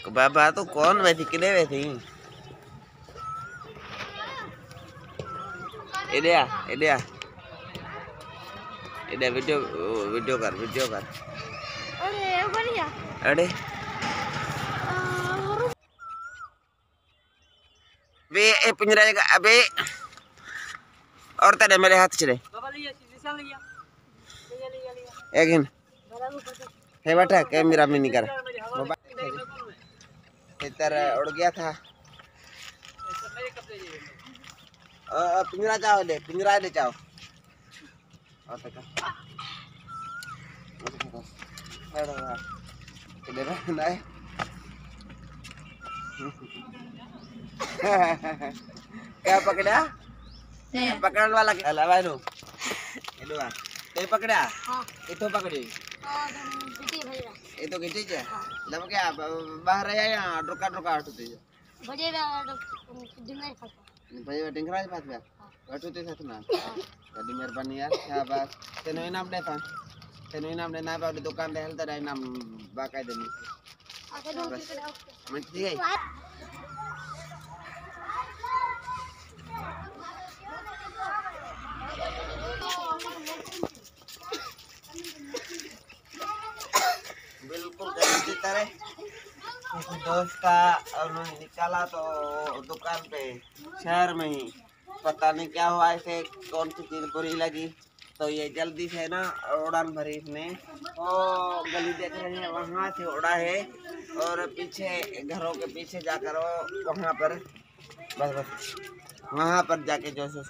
बाबा तो कौन बैठी किने बैठी इडिया इडिया इडिया वीडियो वीडियो कर अरे बढ़िया अरे बे ए पिंजरा जगह अबे और तेरे मेरे हाथ चले एक इन है बेटा कैमरा में नहीं कर इधर उड़ गया था पिंजरा जाओ ले पिंजरा ले जाओ और तक इधर ना क्या पकड़ा पकड़ने वाला अलावा नो हेलो ते पकड़ा हां इतो पकड़ी हां बिटी भैया ये तो गिटी है लब क्या बाहर आया या डुका हटते बजे डिंगराज फाट बजे डिंगराज फाट में हटते साथ ना बड़ी मेहरबानी यार शाबाश तेनो इनाम देता तेनो इनाम देना बा दुकान दे हेल्थ दा इनाम बाकायदे नहीं आगे दो मत दिए बिल्कुल गलती तरह दोस्त का निकाला तो दुकान पे शहर में ही पता नहीं क्या हुआ ऐसे कौन सी चीज बुरी लगी तो ये जल्दी से ना उड़ान भरी इसने वो गली देख रहे हैं वहां से उड़ा है और पीछे घरों के पीछे जाकर वो वहां पर बस वहां पर जाके जो है